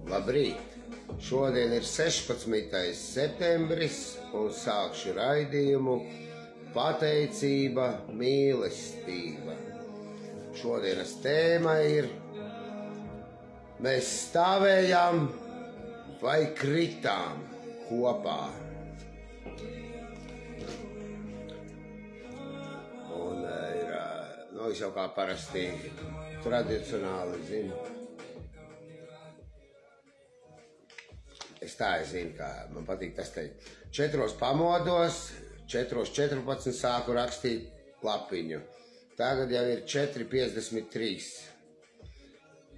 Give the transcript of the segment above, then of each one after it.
Labrīt! Šodien ir 16. septembris un sākšu raidījumu Pateicība, mīlestība. Šodienas tēma ir: mēs stāvējām vai kritām kopā. Un es jau kā parasti tradicionāli zinu. Es zinu, kā man patīk tas teikt. 4 pamodos, 4:14 sāku rakstīt lapiņu. Tagad jau ir 4:53.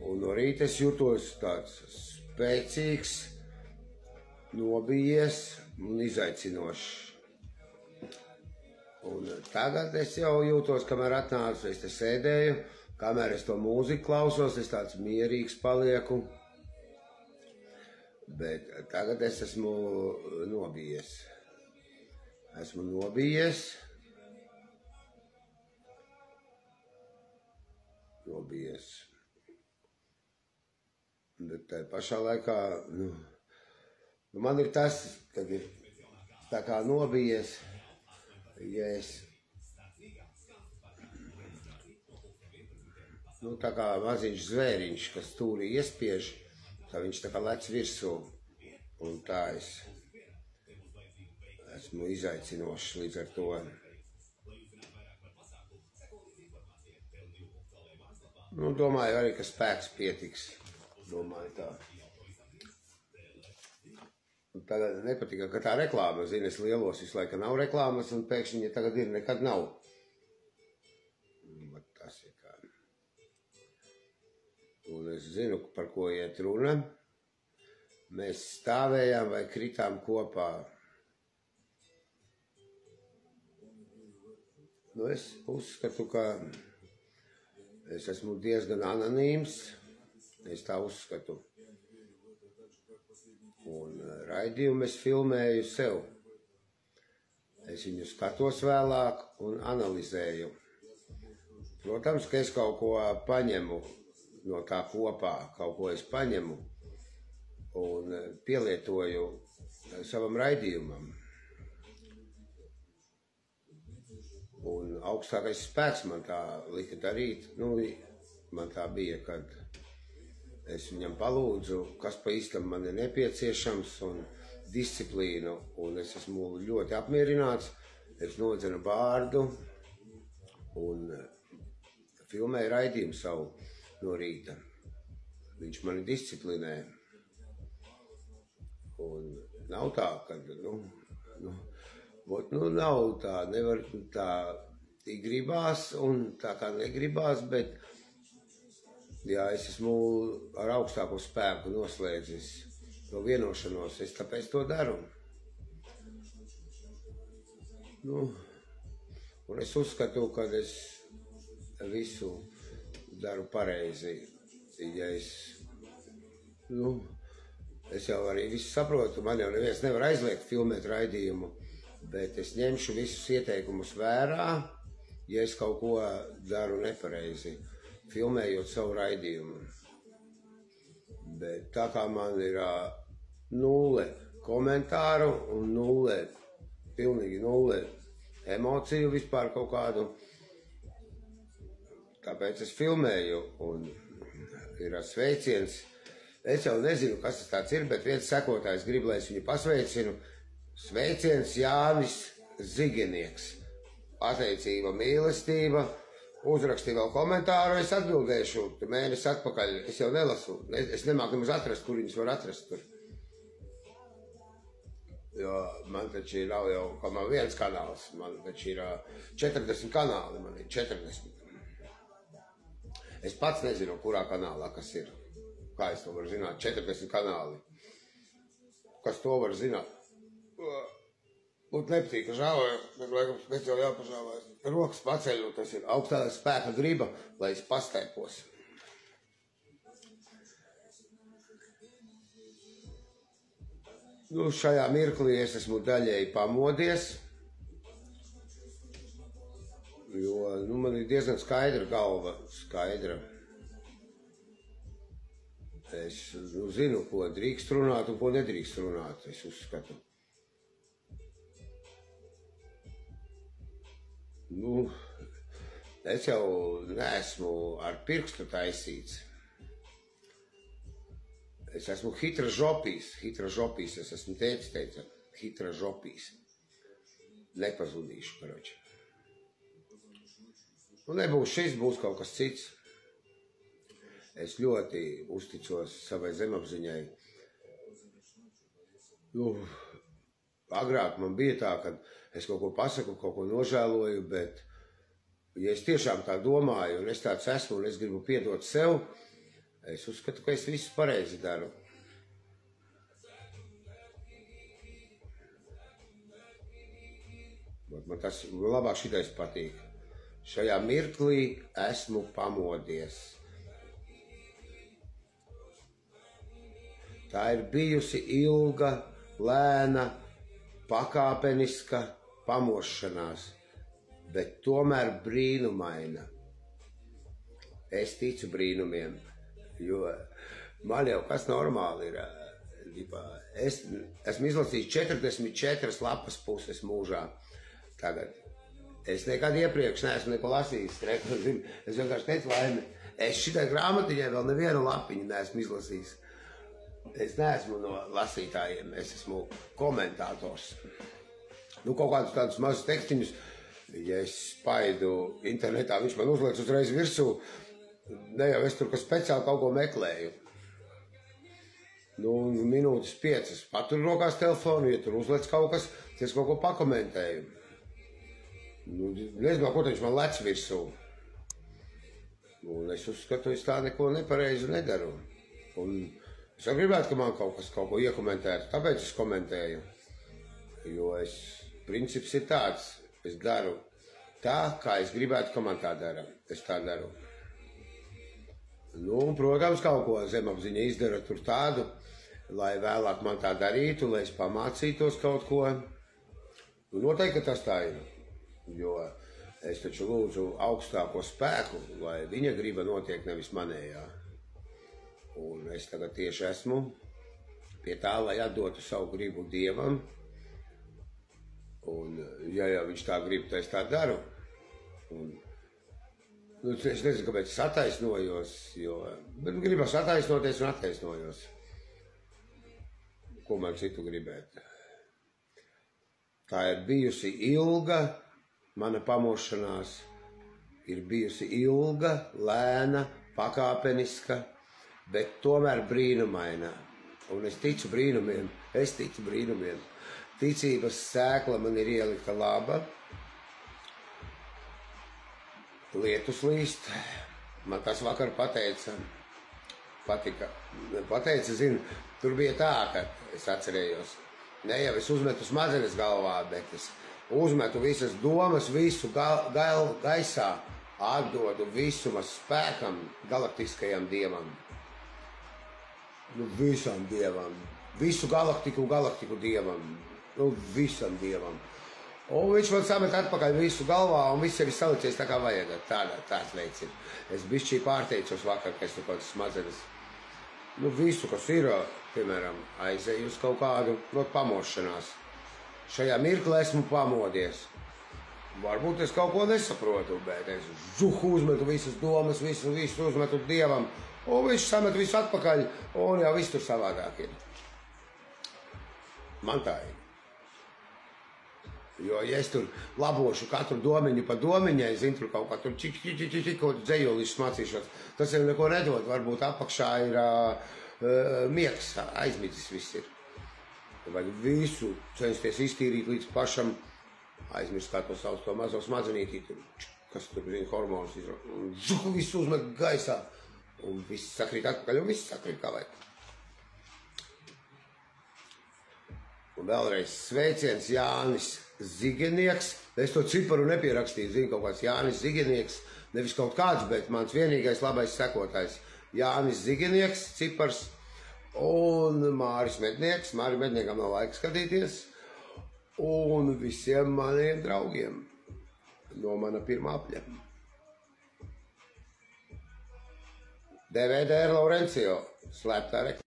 Un no rīta es jūtos tāds spēcīgs, nobijies un izaicinošs. Un tagad es jau jūtos, kamēr atnācu, es te sēdēju, kamēr es to mūziku klausos, es tāds mierīgs palieku. Bet tagad es esmu nobijies. Bet tā pašā laikā, man ir tas, kad ir tā kā nobijies, ja es, tā kā maziņš zvēriņš, kas stūrī iespiež, tā viņš tā kā lec virsū, un tā es esmu izaicinošs līdz ar to. Domāju arī, ka spēks pietiks, domāju tā. Tagad nepatika, ka tā reklāma, zini, es lielos visu laiku nav reklāmas, un pēkšņi, ja tagad ir, nekad nav. Bet tas ir kā. Un es zinu, par ko iet runa. Mēs stāvējām vai kritām kopā. Es uzskatu, ka es esmu diezgan anonīms. Es tā uzskatu. Un raidījumu es filmēju sev. Es viņu skatos vēlāk un analizēju. Protams, ka es kaut ko paņemu no tā kopā, kaut ko es paņemu un pielietoju savam raidījumam. Un augstākais spēks man tā lika darīt. Man tā bija, kad es viņam palūdzu, kas pa īstam man ir nepieciešams, un disciplīnu, un es esmu ļoti apmierināts. Es nodzenu bārdu un filmēju raidījumu savu no rīta. Viņš mani disciplinē. Un nav tā, ka, nav tā, nevar tā gribās un tā kā negribās, bet jā, es esmu ar augstāko spēku noslēdzis to vienošanos, es tāpēc to daru. Un es uzskatu, ka es visu daru pareizi. Ja es jau arī visu saprotu, man jau neviens nevar aizliegt filmēt raidījumu, bet es ņemšu visus ieteikumus vērā, ja es kaut ko daru nepareizi, filmējot savu raidījumu. Bet tā kā man ir 0 komentāru un 0, pilnīgi 0 emociju vispār kaut kādu, tāpēc es filmēju un ir sveiciens. Es jau nezinu, kas tas tāds ir, bet viens sekotājs grib, lai es viņu pasveicinu. Sveiciens Jānis Ziginieks. Pateicība, mīlestība. Uzrakstīju vēl komentāru, es atbildēšu mēnesi atpakaļ. Es jau nelasu, es nemāku nemaz atrast, kur viņus var atrast tur. Jo man taču nav jau, kā man viens kanāls, man taču ir 40 kanāli, man ir 40. Es pats nezinu, kurā kanālā kas ir. Kā es to varu zināt? 40 kanāli. Kas to var zināt? Būtu nepatīk, ka žāvoju, bet laikam speciāli jāpažāvojas. Rokas paceļu, tas ir augstā spēka griba, lai es pastaipos. Šajā mirklī es esmu daļēji pamodies, jo man ir diezgan skaidra galva, skaidra. Es zinu, ko drīkst runāt un ko nedrīkst runāt, es uzskatu. Nu, es jau neesmu ar pirkstu taisīts. Es esmu hitražopijs, es esmu teica, hitražopijs. Nepazudīšu, karoči. Nu, nebūs šis, būs kaut kas cits. Es ļoti uzticos savai zemapziņai. Nu, agrāk man bija tā, ka es kaut ko pasaku, kaut ko nožēloju, bet ja es tiešām tā domāju, un es tāds esmu, un es gribu piedot sev, es uzskatu, ka es visu pareizi daru. Man tas labāk šitais patīk. Šajā mirklī esmu pamodies. Tā ir bijusi ilga, lēna, pakāpeniska pamošanās, bet tomēr brīnumaina. Es ticu brīnumiem, jo man jau kas normāli ir. Es esmu izlasījis 44 lapas puses mūžā. Tagad. Es nekad iepriekš neesmu neko lasījis. Es vienkārši teicu, Laime, es šitai grāmatiņai vēl nevienu lapiņu neesmu izlasījis. Es neesmu no lasītājiem, es esmu komentātors. Nu, kaut kādus tādus mazus tekstiņus, ja es spaidu internetā, viņš man uzliec uzreiz virsū, ne jau es tur, ka speciāli kaut ko meklēju. Nu, minūtes 5, patur rokās telefonu, ja tur uzliec kaut kas, es kaut ko pakomentēju. Nu, nezinu, ko viņš man lec virsū. Un es uzskatu, es tā neko nepareizi nedaru. Un es jau gribētu, ka man kaut ko iekomentētu, tāpēc es komentēju. Jo princips ir tāds, es daru tā, kā es gribētu, ka man tā dara. Es tā daru. Nu, un, protams, kaut ko zemapziņa izdara tur tādu, lai vēlāk man tā darītu, lai es pamācītos kaut ko. Nu, noteikti, ka tas tā ir. Jo es taču lūdzu augstāko spēku, lai viņa griba notiek nevis manējā. Un es tagad tieši esmu pie tā, lai atdotu savu gribu Dievam. Un ja jau viņš tā grib, tad es tā daru. Un, nu, es nezinu, kāpēc es attaisnojos, bet gribas attaisnoties un attaisnojos. Ko man citu gribēt? Tā ir bijusi ilga. Mana pamošanās ir bijusi ilga, lēna, pakāpeniska, bet tomēr brīnumaina. Un es ticu brīnumiem, Ticības sēkla man ir ielikta laba. Lietus līst. Man tas vakar patika. Zinu, tur bija tā, ka es atcerējos. Ne jau es uzmetu smadzenes galvā, bet es uzmetu visas domas, visu gaisā, atdodu visuma spēkam, galaktiskajam dievam. Nu, visam dievam. Visu galaktiku dievam. Nu, visam dievam. Un viņš man samet atpakaļ visu galvā, un viss ir salicies tā kā vajag. Tāds veids ir. Es bišķī pārteicos vakar, ka es kaut kādas smadzenes. Nu, visu, kas ir, piemēram, aizēju uz kaut kādu pamošanās. Šajā mirklī esmu pamodies. Varbūt es kaut ko nesaprotu, bet es uzmetu visas domas, visu uzmetu Dievam, un viņš samet visu atpakaļ, un jau viss tur savādāk ir. Man tā ir. Jo, ja es tur labošu katru domiņu pa domiņai, zinu, tur kaut kā tur kaut dzējolīšus mācīšos, tas jau neko nedod, varbūt apakšā ir miegs, aizmidzis viss ir. Vajag visu censties iztīrīt līdz pašam, aizmirst, kā to sauc, to mazo smadzenītī, kas tur, zina, hormonus izrauj. Un visu uzmet gaisā, un viss sakrīt atpakaļ, un viss sakrīt kā vajag. Un vēlreiz sveiciens Jānis Zigenieks. Es to ciparu nepierakstīju, zinu, kaut kāds Jānis Zigenieks, nevis kaut kāds, bet mans vienīgais labais sekotājs. Jānis Zigenieks, cipars. Un Māris Mednieks, Māri Medniekam nav laika skatīties, un visiem maniem draugiem no mana pirmā apļa. DVD Laurencio, slēptā reklāmā.